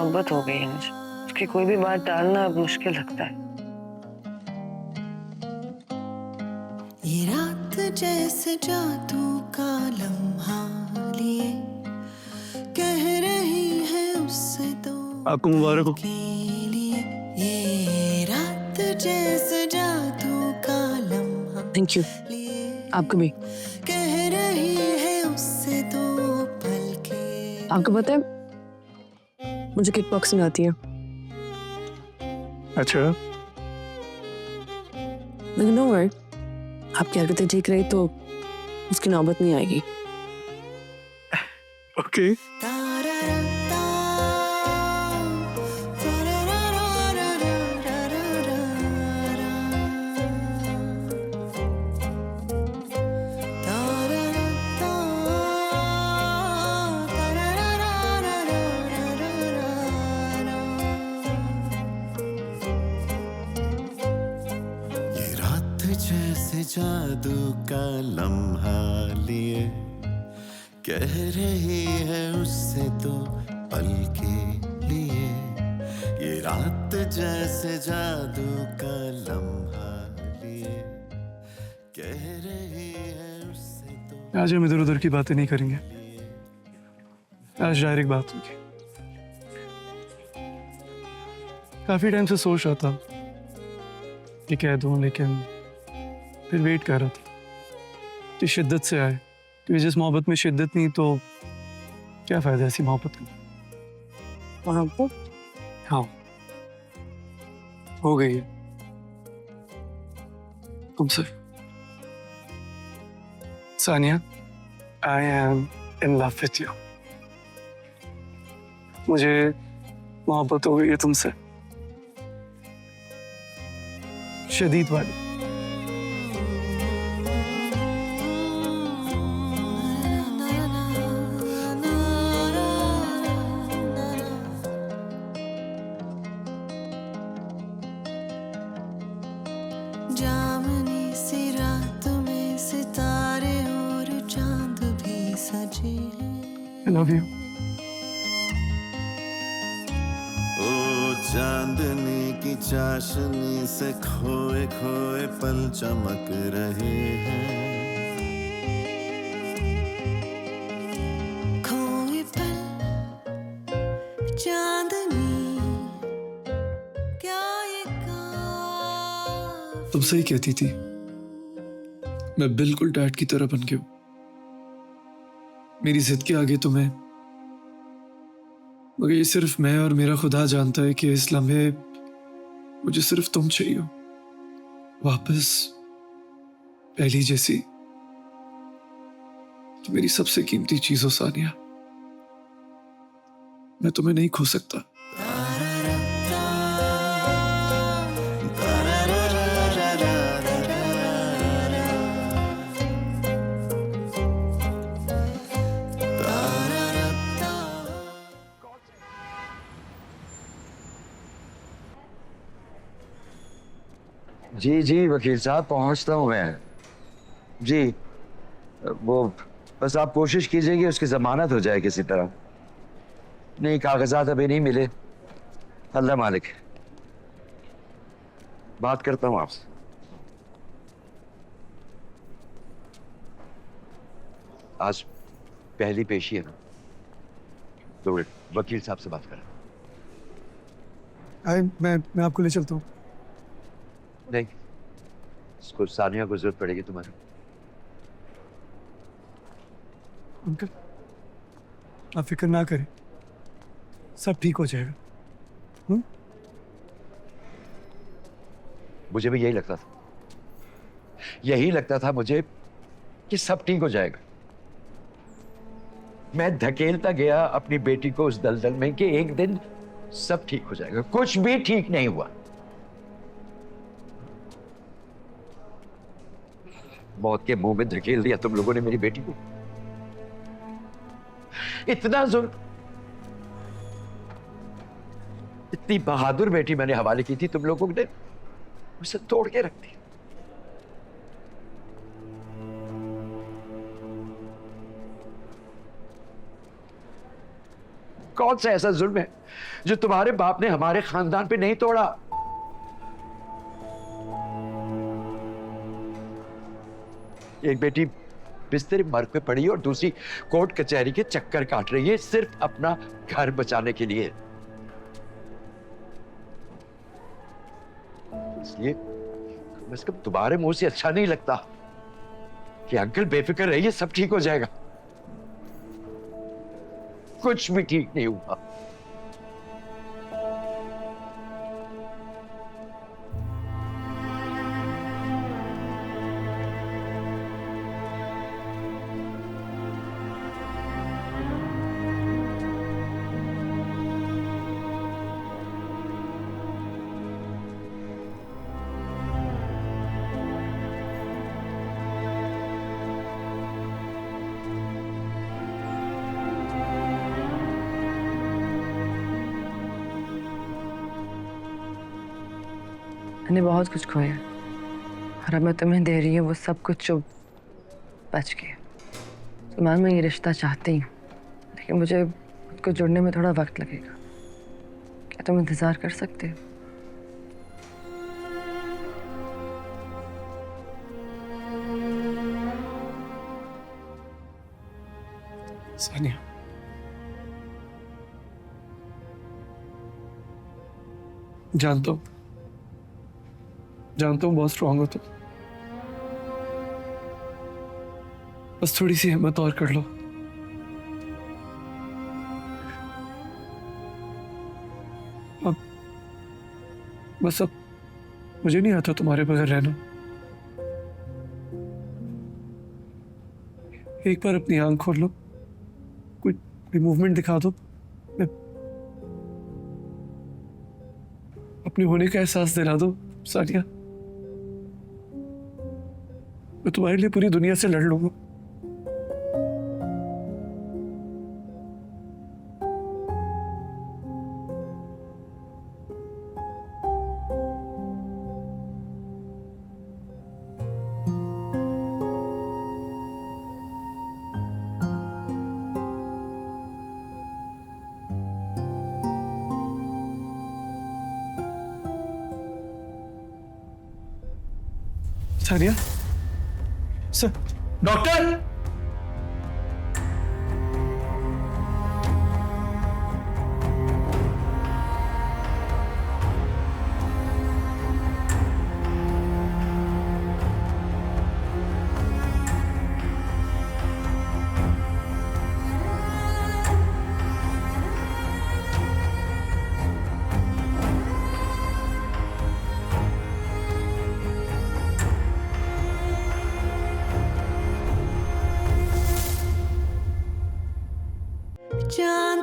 मोहब्बत हो गई है मुझे। उसकी कोई भी बात टालना अब मुश्किल लगता है। ये रात जैसे जादू का लम्हा लिए कह रही है उससे तो आपको मुबारक हो। के लिए। ये रात जैसे जादू का लम्हा थैंक यू। लिए आपको भी। कह रही है उससे तो पल के। आपको पता है मुझे किक बॉक्सिंग आती है। अच्छा, लेकिन नो वरी, आपकी हरकतें ठीक रही तो उसकी नौबत नहीं आएगी। ओके। ताराराता, तारारारारारारारा, ताराराता, तारारारारारारा। ये रात जैसे जादू का लम्हा लिए कह रही है उससे तो पल के लिए। ये रात जैसे जादू का लम्हा लिए कह रही है उससे तो। आज हम इधर उधर की बातें नहीं करेंगे, आज डायरेक्ट बात होगी। काफी टाइम से सोच रहा था कि कह दूं, लेकिन फिर वेट कर रहा था कि शिद्दत से आए, क्योंकि जिस मोहब्बत में शिद्दत नहीं तो क्या फायदा ऐसी मोहब्बत का। मोहब्बत हाँ, हो गई है तुमसे। Sania, I am in love with you. मुझे मोहब्बत हो गई है तुमसे, शदीद वाली। जामनी सी रात में सितारे और चांद भी सजे हैं। I love you. ओ चांदनी की चाशनी से खोए खोए पल चमक रहे हैं। खोए पल चांदनी क्या ये तुम सही कहती थी, मैं बिल्कुल डैड की तरह बन गया हूं। मेरी जिद के आगे तुम्हें, मगर ये सिर्फ मैं और मेरा खुदा जानता है कि इस लम्हे मुझे सिर्फ तुम चाहिए हो, वापस पहली जैसी। तो मेरी सबसे कीमती चीज हो सानिया, मैं तुम्हें नहीं खो सकता। जी जी वकील साहब, पहुंचता हूं मैं। जी, वो बस आप कोशिश कीजिए कि उसकी जमानत हो जाए किसी तरह। नहीं, कागजात अभी नहीं मिले। अल्लाह मालिक, बात करता हूं आपसे। आज पहली पेशी है ना, तो वकील साहब से बात करें। मैं आपको ले चलता हूँ। नहीं, इसको सानिया को जरूरत पड़ेगी तुम्हारी। अंकल, आप फिक्र ना करें, सब ठीक हो जाएगा। मुझे भी यही लगता था, यही लगता था मुझे कि सब ठीक हो जाएगा। मैं धकेलता गया अपनी बेटी को उस दलदल में कि एक दिन सब ठीक हो जाएगा। कुछ भी ठीक नहीं हुआ। मौत के मुंह में धकेल दिया तुम लोगों ने मेरी बेटी को। इतना जुल्म, इतनी बहादुर बेटी मैंने हवाले की थी, तुम लोगों ने उसे तोड़ के रख दिया। कौन सा ऐसा जुल्म है जो तुम्हारे बाप ने हमारे खानदान पे नहीं तोड़ा? एक बेटी बिस्तर मर्ग पे पड़ी है और दूसरी कोर्ट कचहरी के चक्कर काट रही है सिर्फ अपना घर बचाने के लिए। इसलिए कम से कम तुम्हारे मुंह से अच्छा नहीं लगता कि अंकल बेफिक्र रहिए, सब ठीक हो जाएगा। कुछ भी ठीक नहीं हुआ। मैंने बहुत कुछ खोया और अब मैं तुम्हें दे रही हूँ वो सब कुछ जो बच गया। तुम्हारा मैं ये रिश्ता चाहती हूँ, लेकिन मुझे उसको जुड़ने में थोड़ा वक्त लगेगा। क्या तुम इंतजार कर सकते हो? सानिया, जानता हूँ बहुत स्ट्रांग हो तुम, बस थोड़ी सी हिम्मत और कर लो। अब बस अब मुझे नहीं आता तुम्हारे बगैर रहना। एक बार अपनी आंख खोल लो, कोई मूवमेंट दिखा दो, मैं अपने होने का एहसास दिला दो सानिया। मैं तुम्हारे लिए पूरी दुनिया से लड़ लूंगा। Sania, sir, doctor! चांद